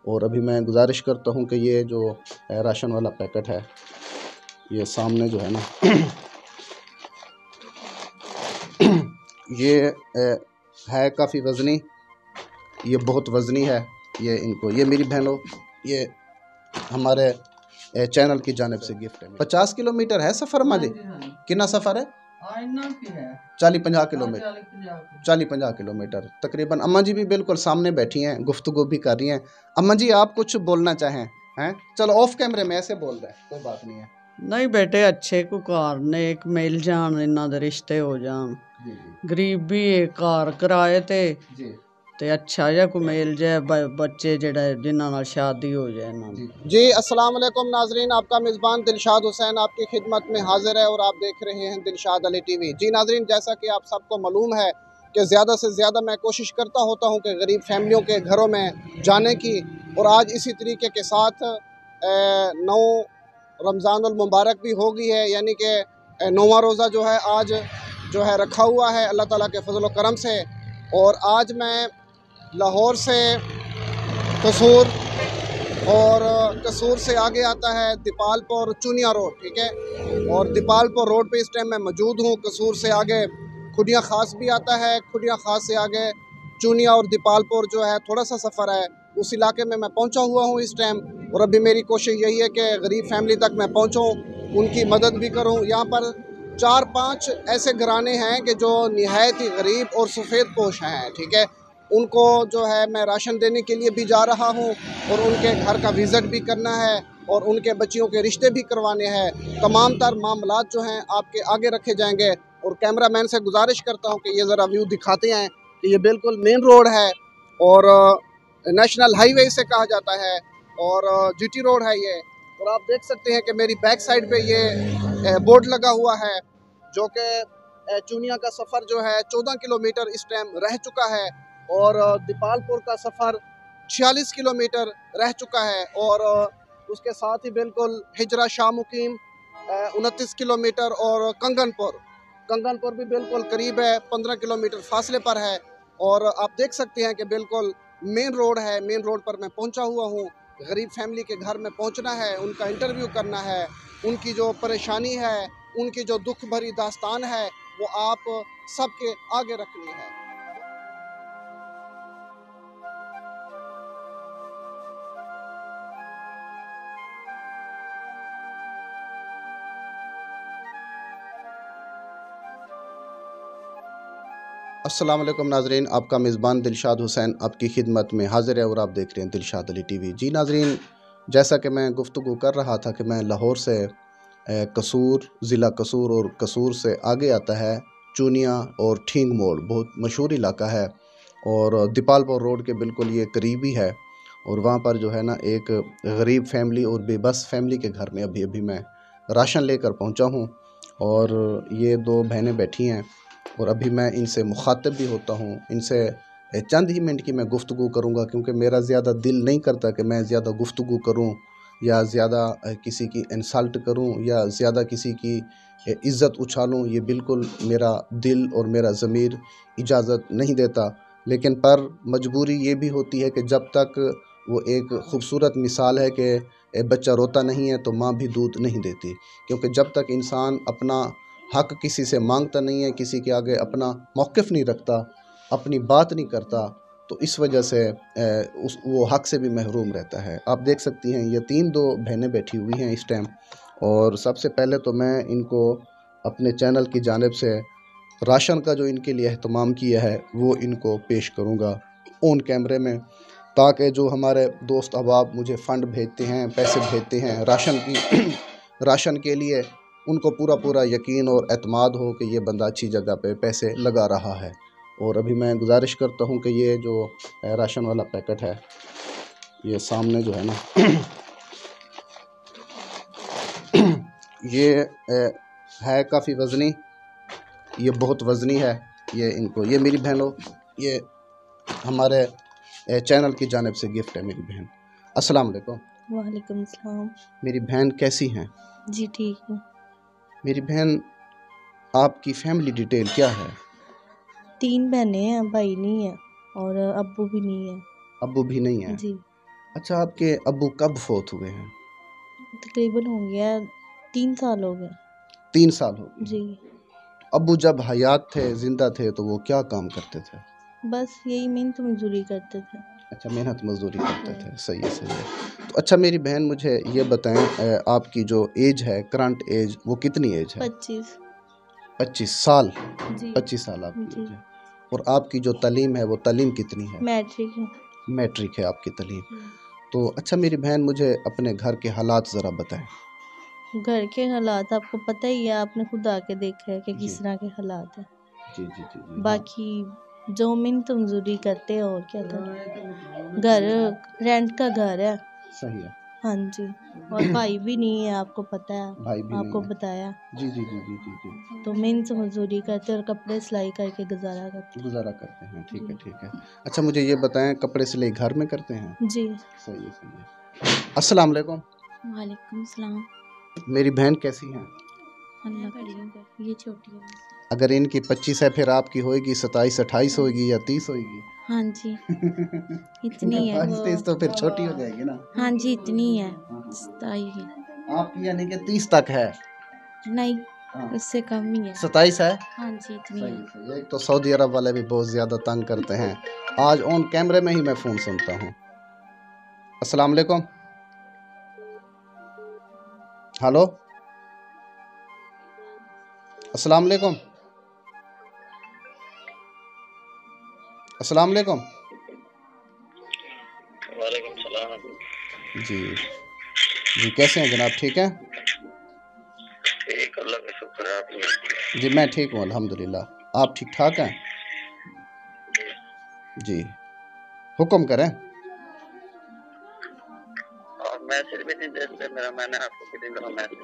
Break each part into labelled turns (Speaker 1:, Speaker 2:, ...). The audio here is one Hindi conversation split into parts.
Speaker 1: और अभी मैं गुजारिश करता हूँ कि ये जो राशन वाला पैकेट है, ये सामने जो है ना ये है काफ़ी वज़नी, ये बहुत वज़नी है। ये इनको, ये मेरी बहनों, ये हमारे चैनल की जानिब से गिफ्ट है। 50 किलोमीटर है सफ़र मादी, कितना सफ़र है? 40-50 किलोमीटर, 40-50 किलोमीटर तकरीबन। अम्मा जी भी बिल्कुल सामने बैठी हैं, गुफ्तगू भी कर रही हैं। अम्मा जी आप कुछ बोलना चाहें? हैं, चलो ऑफ कैमरे में ऐसे बोल रहे हैं, कोई बात नहीं है।
Speaker 2: नहीं बेटे, अच्छे को कार ने एक मिल जान, इन्ना दे रिश्ते हो जान। गरीब भी एक कार कराए थे ते अच्छा जा को मेल जाए, बच्चे जेड़ा जिन्हां नाल शादी हो जाए ना।
Speaker 1: जी अस्सलाम वालेकुम नाजरीन, आपका मेज़बान दिलशाद हुसैन आपकी खिदमत में हाजिर है और आप देख रहे हैं दिलशाद अली टीवी। जी नाजरीन, जैसा कि आप सबको मालूम है कि ज़्यादा से ज़्यादा मैं कोशिश करता होता हूं कि गरीब फैमिलियों के घरों में जाने की, और आज इसी तरीके के साथ 9 रमज़ानुल मुबारक भी हो गई है, यानी कि 9वां रोज़ा जो है आज जो है रखा हुआ है अल्लाह ताला के फजल व करम से। और आज मैं लाहौर से कसूर, और कसूर से आगे आता है दीपालपुर चुनिया रोड, ठीक है। और दीपालपुर रोड पे इस टाइम मैं मौजूद हूँ। कसूर से आगे खुडिया ख़ास भी आता है, खुडिया ख़ास से आगे चुनिया और दीपालपुर जो है थोड़ा सा सफ़र है, उस इलाके में मैं पहुँचा हुआ हूँ इस टाइम। और अभी मेरी कोशिश यही है कि गरीब फैमिली तक मैं पहुँचूँ, उनकी मदद भी करूँ। यहाँ पर 4-5 ऐसे घराने हैं कि जो निहायत ही गरीब और सफ़ेद पोश हैं, ठीक है। उनको जो है मैं राशन देने के लिए भी जा रहा हूँ, और उनके घर का विज़िट भी करना है, और उनके बच्चियों के रिश्ते भी करवाने हैं। तमाम तर मामलात जो हैं आपके आगे रखे जाएंगे। और कैमरामैन से गुजारिश करता हूँ कि ये ज़रा व्यू दिखाते हैं कि ये बिल्कुल मेन रोड है, और नेशनल हाईवे इसे कहा जाता है, और जीटी रोड है ये। और आप देख सकते हैं कि मेरी बैक साइड पे ये बोर्ड लगा हुआ है, जो कि चुनिया का सफ़र जो है 14 किलोमीटर इस टाइम रह चुका है, और दीपालपुर का सफ़र 46 किलोमीटर रह चुका है। और उसके साथ ही बिल्कुल हिजरा शाह मुकीम 29 किलोमीटर, और कंगनपुर भी बिल्कुल करीब है, 15 किलोमीटर फासले पर है। और आप देख सकते हैं कि बिल्कुल मेन रोड है, मेन रोड पर मैं पहुंचा हुआ हूं। गरीब फैमिली के घर में पहुंचना है, उनका इंटरव्यू करना है, उनकी जो परेशानी है, उनकी जो दुख भरी दास्तान है, वो आप सबके आगे रखनी है। अस्सलाम वालेकुम नाजरीन, आपका मेज़बान दिलशाद हुसैन आपकी खिदमत में हाज़िर है और आप देख रहे हैं दिलशाद अली टीवी। जी नाजरीन, जैसा कि मैं गुफ्तगू कर रहा था कि मैं लाहौर से कसूर, ज़िला कसूर, और कसूर से आगे आता है चूनिया और ठींग मोड़, बहुत मशहूर इलाका है, और दीपालपुर रोड के बिल्कुल ये करीबी है। और वहाँ पर जो है ना एक गरीब फैमिली और बेबस फैमिली के घर में अभी अभी मैं राशन लेकर पहुँचा हूँ, और ये 2 बहनें बैठी हैं, और अभी मैं इनसे मुखातिब भी होता हूँ। इनसे चंद ही मिनट की मैं गुफ्तगू करूँगा, क्योंकि मेरा ज़्यादा दिल नहीं करता कि मैं ज़्यादा गुफ्तगू करूँ, या ज़्यादा किसी की इंसल्ट करूँ, या ज़्यादा किसी की इज़्ज़त उछालूँ। ये बिल्कुल मेरा दिल और मेरा ज़मीर इजाज़त नहीं देता। लेकिन पर मजबूरी ये भी होती है कि जब तक वो एक ख़ूबसूरत मिसाल है कि बच्चा रोता नहीं है तो माँ भी दूध नहीं देती, क्योंकि जब तक इंसान अपना हक़ किसी से मांगता नहीं है, किसी के आगे अपना मौक़िफ़ नहीं रखता, अपनी बात नहीं करता, तो इस वजह से वो हक़ से भी महरूम रहता है। आप देख सकती हैं ये 3-2 बहनें बैठी हुई हैं इस टाइम। और सबसे पहले तो मैं इनको अपने चैनल की जानिब से राशन का जो इनके लिए एहतमाम किया है वो इनको पेश करूँगा ऑन कैमरे में, ताकि जो हमारे दोस्त अहबाब मुझे फ़ंड भेजते हैं, पैसे भेजते हैं राशन के लिए, उनको पूरा यकीन और एतमाद हो कि ये बंदा अच्छी जगह पे पैसे लगा रहा है। और अभी मैं गुजारिश करता हूँ कि ये जो राशन वाला पैकेट है, ये सामने जो है ना ये है काफ़ी वज़नी, ये बहुत वज़नी है। ये इनको, ये मेरी बहनों, ये हमारे चैनल की जानिब से गिफ्ट है मेरी बहन। अस्सलाम वालेकुम।
Speaker 3: वालेकुम सलाम।
Speaker 1: मेरी बहन कैसी हैं?
Speaker 3: जी ठीक हूँ।
Speaker 1: मेरी बहन, आपकी फैमिली डिटेल क्या है?
Speaker 3: 3 बहनें हैं, भाई नहीं है, और अब्बू भी नहीं है।
Speaker 1: अब्बू भी नहीं है?
Speaker 3: जी।
Speaker 1: अच्छा, आपके अब्बू कब फोत हुए हैं?
Speaker 3: तकरीबन हो गया 3 साल हो गए
Speaker 1: 3 साल हो गए।
Speaker 3: जी।
Speaker 1: अब्बू जब हयात थे, जिंदा थे, तो वो क्या काम करते थे?
Speaker 3: बस यही मेहनत मजदूरी करते थे।
Speaker 1: अच्छा, मेहनत मजदूरी करते थे। सही है, सही है। तो अच्छा मेरी बहन, मुझे ये बताएं, आपकी जो एज है, करंट एज, वो कितनी एज है?
Speaker 3: 25
Speaker 1: 25 साल।
Speaker 3: जी
Speaker 1: 25 साल आपकी
Speaker 3: जी।
Speaker 1: एज है। और आपकी जो तालीम है, वो तालीम कितनी है?
Speaker 3: मैट्रिक है।
Speaker 1: मैट्रिक है आपकी तालीम। तो अच्छा मेरी बहन, मुझे अपने घर के हालात ज़रा बताएं।
Speaker 3: घर के हालात आपको पता ही है, आपने खुद आके देखा है कि
Speaker 1: जी
Speaker 3: किस तरह के हालात हैं।
Speaker 1: जी जी जी जी। हाँ,
Speaker 3: बाकी जो मेहनत मजदूरी करते हैं और क्या करें। घर रेंट का घर है।
Speaker 1: सही है।
Speaker 3: हाँ जी। और भाई भी नहीं है, आपको पता है,
Speaker 1: भाई भी
Speaker 3: आपको
Speaker 1: नहीं है।
Speaker 3: बताया।
Speaker 1: जी जी जी जी जी जी।
Speaker 3: तो मेहनत मजदूरी करते और कपड़े सिलाई करके गुजारा करते
Speaker 1: गुजारा करते हैं। ठीक है,
Speaker 3: जी।
Speaker 1: ठीक है। अच्छा मुझे ये बताएं, कपड़े सिलाई घर में करते हैं?
Speaker 3: जी।
Speaker 1: सही है, सही है। अस्सलाम वालेकुम।
Speaker 3: वालेकुम सलाम।
Speaker 1: मेरी बहन कैसी हैं?
Speaker 3: अल्लाह करीम। ये छोटी है बस।
Speaker 1: अगर इनकी 25 है, फिर आपकी होएगी 27 28 होएगी या 30 होएगी?
Speaker 3: हाँ जी इतनी है।
Speaker 1: 22 23 तो फिर छोटी हो जाएगी ना।
Speaker 3: हाँ जी इतनी है।
Speaker 1: हाँ, हाँ।
Speaker 3: 27 है।
Speaker 1: आपकी यानी कि 30 तक है?
Speaker 3: नहीं,
Speaker 1: हाँ।
Speaker 3: उससे कम ही है।
Speaker 1: 27 है?
Speaker 3: हाँ जी इतनी
Speaker 1: सही
Speaker 3: है।
Speaker 1: सही। एक तो सऊदी अरब वाले भी बहुत ज़्यादा तंग करते हैं। आज ऑन कैमरे में ही मैं फ़ोन सुनता हूँ। अस्सलाम वालेकुम। हेलो, अस्सलाम वालेकुम। अस्सलाम वालेकुम।
Speaker 4: वालेकुम सलाम।
Speaker 1: जी जी, कैसे हैं जनाब? ठीक हैं?
Speaker 4: ठीक, अल्लाह का शुक्र है। आप?
Speaker 1: जी मैं ठीक हूँ अल्हम्दुलिल्लाह। आप ठीक ठाक हैं? जी, हुक्म करें।
Speaker 4: और मैसेज भी नहीं देते मेरा, मैंने आपको कितनी दफ़ा मैसेज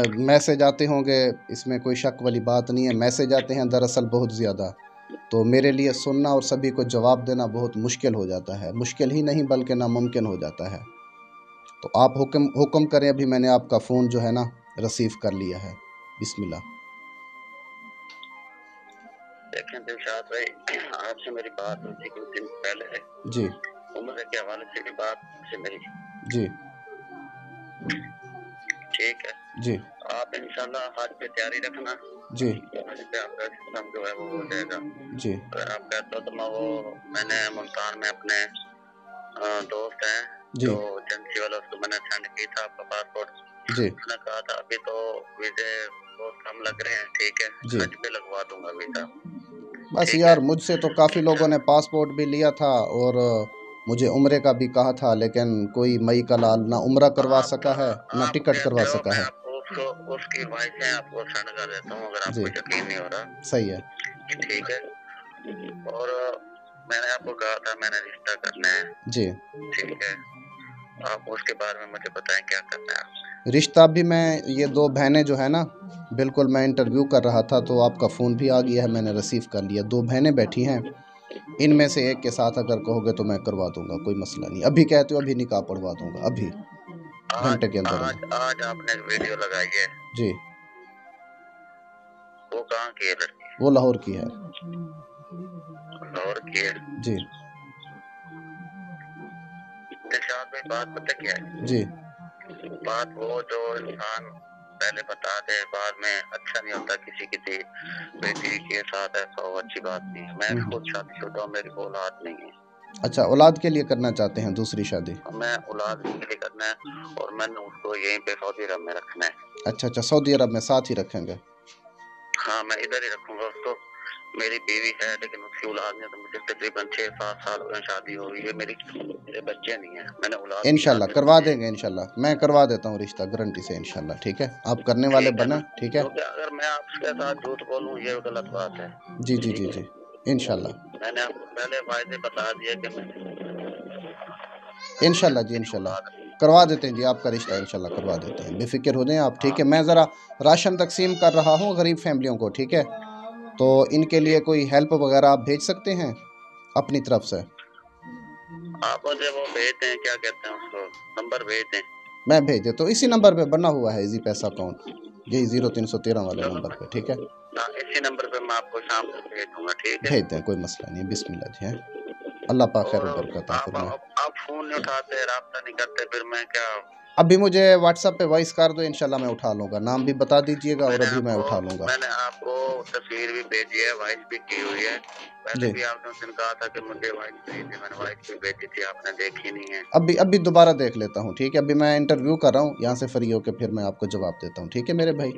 Speaker 4: भेज
Speaker 1: मैसेज आते होंगे, इसमें कोई शक वाली बात नहीं है। मैसेज आते हैं दरअसल बहुत ज़्यादा, तो मेरे लिए सुनना और सभी को जवाब देना बहुत मुश्किल हो जाता है। मुश्किल ही नहीं बल्कि नामुमकिन हो जाता है। तो आप हुक्म करें। अभी मैंने आपका फ़ोन जो है ना रिसीव कर लिया है। बिस्मिल्लाह।
Speaker 4: देखें दिलशाद भाई, आपसे मेरी बात हुई थी कुछ दिन पहले।
Speaker 1: जी
Speaker 4: उम्र के हवाले से भी बात से मेरी।
Speaker 1: जी
Speaker 4: ठीक है।
Speaker 1: जी
Speaker 4: आप इंशाल्लाह हज पे तैयारी रखना।
Speaker 1: जी
Speaker 4: हज पे आपका सिस्टम जो है वो हो जाएगा।
Speaker 1: जी।
Speaker 4: अगर आप कहते हो तो मैंने मुल्तान में अपने दोस्त हैं
Speaker 1: जी
Speaker 4: जो एजेंसी वाला, उसको मैंने सेंड की था आपका पासपोर्ट।
Speaker 1: जी
Speaker 4: उसने कहा था अभी तो वीजे बहुत कम लग रहे हैं, ठीक है,
Speaker 1: जी।
Speaker 4: हज पे लगवा दूंगा वीजा।
Speaker 1: बस
Speaker 4: ठीक
Speaker 1: यार,
Speaker 4: है।
Speaker 1: मुझसे तो काफ़ी लोगों ने पासपोर्ट भी लिया था और मुझे उम्रे का भी कहा था, लेकिन कोई मई का लाल ना उम्रा करवा सका है ना
Speaker 4: आप
Speaker 1: टिकट
Speaker 4: कहते
Speaker 1: करवा
Speaker 4: हो,
Speaker 1: सका
Speaker 4: मैं
Speaker 1: है।
Speaker 4: आपको उसकी वॉइस आपको सेंड कर देता हूँ अगर
Speaker 1: जी
Speaker 4: आपको यकीन नहीं हो रहा।
Speaker 1: सही है।
Speaker 4: ठीक है। और मैंने आपको कहा था मैंने रिश्ता करना है।
Speaker 1: जी,
Speaker 4: ठीक है। आप उसके बारे में मुझे बताएं क्या करना है।
Speaker 1: रिश्ता भी मैं, ये 2 बहनें जो है ना, बिल्कुल मैं इंटरव्यू कर रहा था तो आपका फ़ोन भी आ गया है, मैंने रिसीव कर लिया। 2 बहनें बैठी हैं, इनमें से एक के साथ अगर कहोगे तो मैं करवा दूंगा, कोई मसला नहीं। अभी कहते हो अभी निकाह पढ़वा दूंगा, अभी
Speaker 4: आज
Speaker 1: घंटे के अंदर
Speaker 4: आज
Speaker 1: में।
Speaker 4: आज आपने एक वीडियो लगाई है,
Speaker 1: जी,
Speaker 4: वो कहाँ की है लड़की?
Speaker 1: वो लाहौर की है।
Speaker 4: लाहौर की है।
Speaker 1: जी
Speaker 4: दिलशाद भाई, बात पता क्या है?
Speaker 1: जी
Speaker 4: बात वो जो इंसान पहले बता दे बाद में अच्छा नहीं होता। किसी बेटी के साथ ऐसा हो अच्छी बात नहीं है। मैं खुद शादीशुदा हूं, मेरी औलाद नहीं है।
Speaker 1: अच्छा, औलाद के लिए करना चाहते हैं दूसरी शादी?
Speaker 4: मैं औलाद के लिए करना है और मैंने उसको यहीं पे सऊदी अरब में रखना है।
Speaker 1: अच्छा अच्छा, सऊदी अरब में साथ ही रखेंगे?
Speaker 4: हाँ, मैं इधर ही रखूंगा उसको। मेरी बीवी है लेकिन उसकी औलाद नहीं है। तो मुझे तकरीबन 6-7 साल हो गए शादी हो गई है। मेरे बच्चे नहीं है। मैंने औलाद
Speaker 1: इंशाल्लाह करवा देंगे, इंशाल्लाह मैं करवा देता हूँ रिश्ता गारंटी से, इंशाल्लाह। ठीक है, आप करने वाले
Speaker 4: ठीक है
Speaker 1: बने।
Speaker 4: ना,
Speaker 1: ठीक है।
Speaker 4: क्योंकि अगर मैं आपके साथ झूठ बोलूं ये गलत बात है।
Speaker 1: जी जी
Speaker 4: ठीक
Speaker 1: जी
Speaker 4: है।
Speaker 1: जी, इंशाल्लाह
Speaker 4: मैंने आपको पहले वायदे बता दिए कि मैं
Speaker 1: इंशाल्लाह जी, इंशाल्लाह करवा देते हैं जी आपका रिश्ता, इंशाल्लाह करवा देते हैं, बेफिक्र हो जाएं आप। ठीक है, मैं ज़रा राशन तकसीम कर रहा हूँ गरीब फैमिलियों को, ठीक है, तो इनके लिए कोई हेल्प वगैरह आप भेज सकते हैं अपनी तरफ से?
Speaker 4: आप मुझे वो भेज दें, क्या कहते हैं उसको, नंबर भेज दें।
Speaker 1: मैं भेज देता हूँ, इसी नंबर पे बना हुआ है इजी पैसा अकाउंट, यही 0313 वाले
Speaker 4: चलो,
Speaker 1: नंबर पे। ठीक है,
Speaker 4: इसी नंबर पे मैं आपको शाम को भेज दूंगा। ठीक है।
Speaker 1: भेज दें, कोई मसला नहीं है। बिस्मिल्लाह जी हैं। अल्लाह पाक खैर
Speaker 4: और
Speaker 1: बरकत अता फरमाए।
Speaker 4: आप फोन नहीं उठाते, राब्ता नहीं करते, फिर मैं क्या।
Speaker 1: अभी मुझे व्हाट्सएप पे वॉइस कर दो, इंशाल्लाह मैं उठा लूँगा। नाम भी बता दीजिएगा और अभी मैं उठा लूँगा।
Speaker 4: मैंने आपको तस्वीर भी भेजी है, वॉइस भी की हुई है। पहले
Speaker 1: जी
Speaker 4: भी आपने उस दिन कहा था कि मुझे वॉइस भेज दी, मैंने वॉइस भी भेजी थी, आपने देखी नहीं है।
Speaker 1: अभी दोबारा देख लेता हूँ, ठीक है। अभी मैं इंटरव्यू कर रहा हूँ, यहाँ से फ्री होकर फिर मैं आपको जवाब देता हूँ, ठीक है मेरे भाई।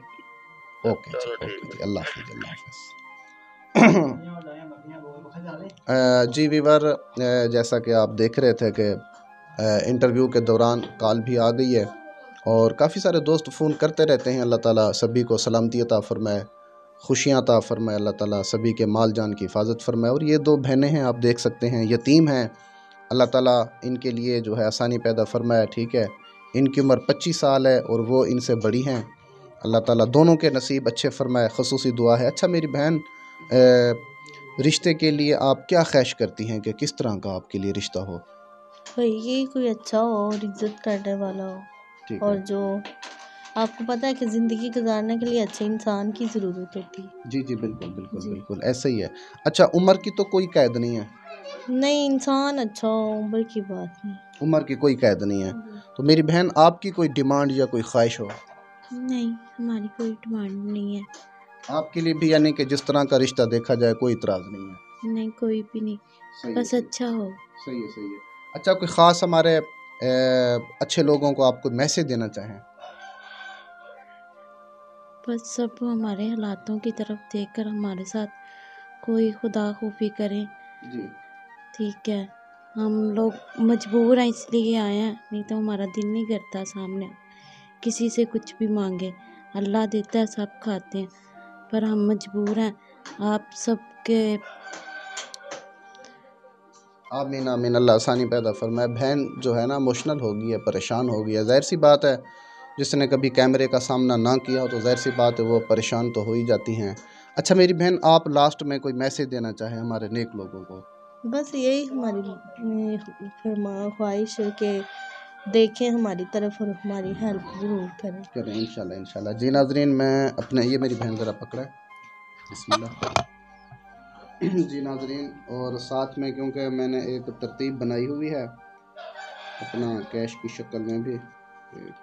Speaker 1: ओके जी,
Speaker 4: चलो
Speaker 1: ओके
Speaker 4: ठीक
Speaker 1: जी,
Speaker 4: है।
Speaker 1: अल्लाह हाफिज़, अल्लाह हाफिज़। जी वीवर, जैसा कि आप देख रहे थे कि इंटरव्यू के दौरान कॉल भी आ गई है और काफ़ी सारे दोस्त फ़ोन करते रहते हैं। अल्लाह ताला सभी को सलामती अता फरमाए, खुशियाँ अता फरमाए। अल्लाह ताला सभी के माल जान की हिफाजत फरमाए। और ये दो बहनें हैं, आप देख सकते हैं, यतीम हैं। अल्लाह ताला इनके लिए जो है आसानी पैदा फरमाए, ठीक है। इनकी उम्र 25 साल है और वो इनसे बड़ी हैं। अल्लाह ताला दोनों के नसीब अच्छे फरमाए, खसूसी दुआ है। अच्छा मेरी बहन, रिश्ते के लिए आप क्या ख्वाहिश करती हैं कि किस तरह का आपके लिए रिश्ता हो?
Speaker 3: भाई ये कोई अच्छा हो और इज्जत करने वाला हो,
Speaker 1: ठीक
Speaker 3: और
Speaker 1: है।
Speaker 3: जो आपको पता है कि ज़िंदगी गुजारने के लिए अच्छे इंसान की ज़रूरत होती है।
Speaker 1: जी जी, बिल्कुल बिल्कुल
Speaker 3: जी
Speaker 1: बिल्कुल ऐसा ही है। अच्छा, उम्र की तो कोई कैद नहीं है?
Speaker 3: नहीं, इंसान अच्छा हो, उम्र की बात नहीं।
Speaker 1: उम्र की कोई कैद नहीं है। तो मेरी बहन, आपकी कोई डिमांड या कोई ख्वाहिश हो?
Speaker 3: नहीं, हमारी कोई डिमांड नहीं है।
Speaker 1: आपके लिए भी यानी कि जिस तरह का रिश्ता देखा जाए कोई इतराज़ नहीं है?
Speaker 3: नहीं, कोई भी नहीं,
Speaker 1: सही
Speaker 3: बस
Speaker 1: है,
Speaker 3: अच्छा हो।
Speaker 1: सही है, सही है। अच्छा, कोई ख़ास हमारे अच्छे लोगों को आप कोई मैसेज देना चाहें?
Speaker 3: बस सब हमारे हालातों की तरफ देखकर हमारे साथ कोई खुदा खूफी करे,
Speaker 1: जी
Speaker 3: ठीक है। हम लोग मजबूर हैं इसलिए आए हैं, नहीं तो हमारा दिल नहीं करता सामने किसी से कुछ भी मांगे। अल्लाह देता है, सब खाते हैं, पर हम मजबूर हैं आप सबके।
Speaker 1: आमीन आमीन, अल्लाह आसानी पैदा फरमाए। बहन जो है ना इमोशनल हो गई है, परेशान हो गई है। ज़ाहिर सी बात है, जिसने कभी कैमरे का सामना ना किया हो तो ज़ाहिर सी बात है वो परेशान तो हो ही जाती हैं। अच्छा मेरी बहन, आप लास्ट में कोई मैसेज देना चाहें हमारे नेक लोगों को?
Speaker 3: बस यही हमारी ख्वाहिश है कि देखें हमारी तरफ और हमारी हेल्प ज़रूर करें।
Speaker 1: करें इंशाल्लाह इंशाल्लाह। जी नाजरीन, मैं अपने, ये मेरी बहन ज़रा पकड़ा, बिस्मिल्लाह। जी नाजरीन, और साथ में क्योंकि मैंने एक तरतीब बनाई हुई है अपना कैश की शक्ल में भी, 1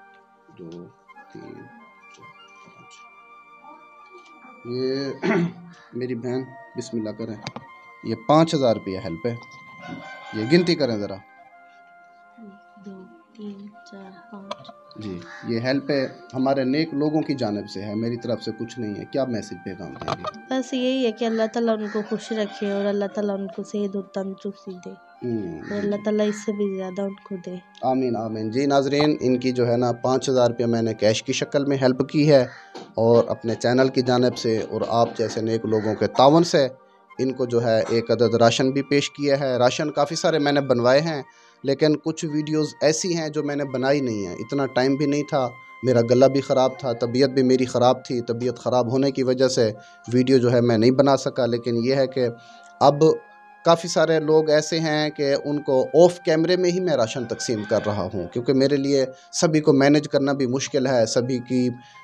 Speaker 1: 2 3 4 5, ये मेरी बहन बिस्मिल्लाह करें, ये 5,000 रुपया हेल्प है। ये गिनती करें ज़रा।
Speaker 3: 1 2 3 4 5।
Speaker 1: जी, ये हेल्प है, हमारे नेक लोगों की जानिब से है, मेरी तरफ से कुछ नहीं है। क्या मैसेज पैगाम देंगे?
Speaker 3: बस यही है कि अल्लाह ताला उनको खुश रखे और अल्लाह ताला उनको सेहत और तंदुरुस्ती दे, और अल्लाह ताला इससे भी ज़्यादा उनको दे।
Speaker 1: आमीन आमीन। जी नाजरीन, इनकी जो है ना 5,000 रुपया मैंने कैश की शक्ल में हेल्प की है और अपने चैनल की जानिब से और आप जैसे नेक लोगों के तावन से इनको जो है एक अदद राशन भी पेश किया है। राशन काफ़ी सारे मैंने बनवाए हैं, लेकिन कुछ वीडियोस ऐसी हैं जो मैंने बनाई नहीं है। इतना टाइम भी नहीं था, मेरा गला भी ख़राब था, तबीयत भी मेरी ख़राब थी। तबीयत ख़राब होने की वजह से वीडियो जो है मैं नहीं बना सका। लेकिन यह है कि अब काफ़ी सारे लोग ऐसे हैं कि उनको ऑफ कैमरे में ही मैं राशन तकसीम कर रहा हूं, क्योंकि मेरे लिए सभी को मैनेज करना भी मुश्किल है, सभी की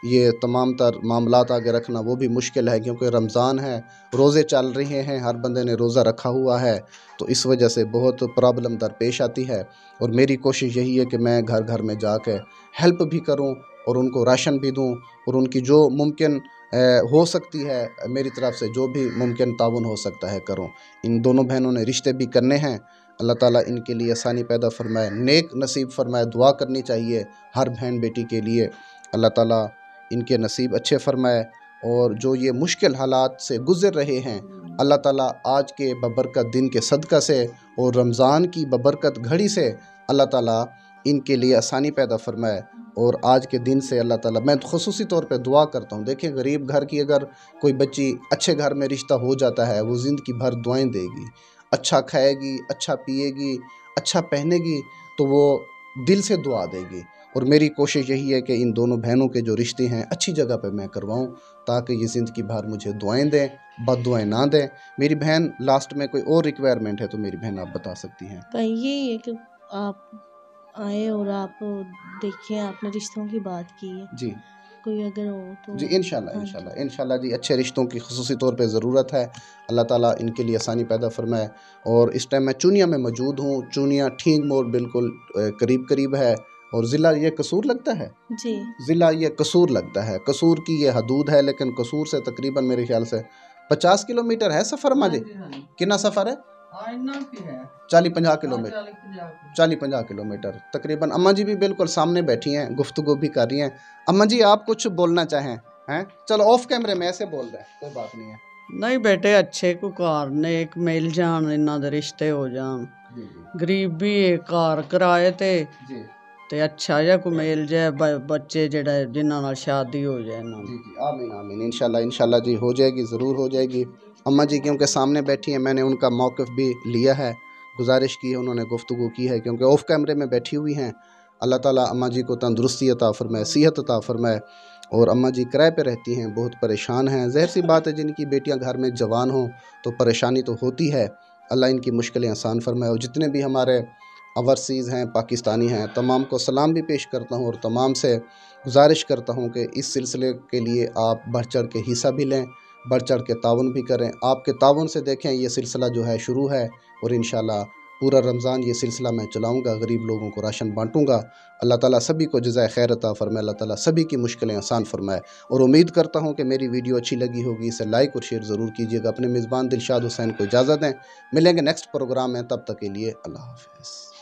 Speaker 1: ये तमाम तर मामलात आगे रखना वो भी मुश्किल है, क्योंकि रमज़ान है, रोज़े चल रहे हैं, हर बंदे ने रोज़ा रखा हुआ है, तो इस वजह से बहुत प्रॉब्लम दरपेश आती है। और मेरी कोशिश यही है कि मैं घर घर में जाकर हेल्प भी करूँ और उनको राशन भी दूँ और उनकी जो मुमकिन हो सकती है, मेरी तरफ से जो भी मुमकिन ताउन हो सकता है करूँ। इन दोनों बहनों ने रिश्ते भी करने हैं, अल्लाह ताला इनके लिए आसानी पैदा फरमाए, नेक नसीब फरमाए। दुआ करनी चाहिए हर बहन बेटी के लिए, अल्लाह ताला इनके नसीब अच्छे फरमाए। और जो ये मुश्किल हालात से गुज़र रहे हैं, अल्लाह ताला आज के बबरकत दिन के सदका से और रमज़ान की बबरकत घड़ी से अल्लाह ताला इनके लिए आसानी पैदा फरमाए। और आज के दिन से अल्लाह ताला, मैं ख़ुसूसी तौर पे दुआ करता हूँ, देखिए गरीब घर की अगर कोई बच्ची अच्छे घर में रिश्ता हो जाता है, वो ज़िंदगी भर दुआएं देगी, अच्छा खाएगी, अच्छा पिएगी, अच्छा पहनेगी, तो वो दिल से दुआ देगी। और मेरी कोशिश यही है कि इन दोनों बहनों के जो रिश्ते हैं अच्छी जगह पे मैं करवाऊँ, ताकि ये ज़िंदगी भर मुझे दुआएं दें, बद दुआएं ना दें। मेरी बहन, लास्ट में कोई और रिक्वायरमेंट है तो मेरी बहन आप बता सकती हैं।
Speaker 3: भाई यही है कि आप आए और आप देखिए, आपने रिश्तों की बात की है,
Speaker 1: जी
Speaker 3: कोई अगर हो तो
Speaker 1: जी इंशाल्लाह जी, अच्छे रिश्तों की खुसूसी तौर पे ज़रूरत है। अल्लाह ताला इनके लिए आसानी पैदा फरमाए। और इस टाइम मैं चूनिया में मौजूद हूँ। चूनिया ठीक मोड़ बिल्कुल करीब है। और ज़िला ये कसूर लगता है
Speaker 3: जी।
Speaker 1: ज़िला ये कसूर लगता है। कसूर की ये हदूद है, लेकिन कसूर से तकरीबन मेरे ख्याल से 50 किलोमीटर है सफ़र। माजी कितना सफ़र है? 40-50 किलोमीटर, 40-50 किलोमीटर तकरीबन। अम्मा जी भी बिल्कुल सामने बैठी हैं, गुफ्तगू भी कर रही हैं। अम्मा जी आप कुछ बोलना चाहें? हैं चलो ऑफ कैमरे में ऐसे बोल रहे हैं, कोई बात नहीं है।
Speaker 2: नहीं बेटे, अच्छे को कार ने एक मिल जान, इन्ना दे रिश्ते हो जान। गरीबी एक कार कराए ते अच्छा जा को मिल जाए, बच्चे जेड़ा जिन्ना नाल शादी हो जाए ना।
Speaker 1: जी आमीन आमीन, इंशाल्लाह जी हो जाएगी, ज़रूर हो जाएगी। अम्मा जी क्योंकि सामने बैठी हैं, मैंने उनका मौक़िफ़ भी लिया है, गुजारिश की है, उन्होंने गुफ्तगू की है क्योंकि ऑफ कैमरे में बैठी हुई हैं। अल्लाह ताला अम्मा जी को तंदुरुस्ती अता फरमाए, सेहत अता फरमाए। और अम्मा जी किराए पे रहती हैं, बहुत परेशान हैं। ज़ाहिर सी बात है, जिनकी बेटियां घर में जवान हों तो परेशानी तो होती है। अल्लाह इनकी मुश्किलें आसान फरमाए। और जितने भी हमारे ओवरसीज़ हैं, पाकिस्तानी हैं, तमाम को सलाम भी पेश करता हूँ। और तमाम से गुजारिश करता हूँ कि इस सिलसिले के लिए आप बढ़ चढ़ के हिस्सा भी लें, बढ़ चढ़ के ताउन भी करें। आपके ताउन से देखें ये सिलसिला जो है शुरू है, और इंशाल्लाह पूरा रमज़ान ये सिलसिला मैं चलाऊँगा, गरीब लोगों को राशन बाँटूँगा। अल्लाह ताला सभी को जज़ाए खैर अता फरमाए, अल्लाह ताला सभी की मुश्किलें आसान फरमाए। और उम्मीद करता हूँ कि मेरी वीडियो अच्छी लगी होगी, इसे लाइक और शेयर ज़रूर कीजिएगा। अपने मेज़बान दिलशाद हुसैन को इजाज़त दें, मिलेंगे नेक्स्ट प्रोग्राम में, तब तक के लिए अल्लाह हाफ़िज़।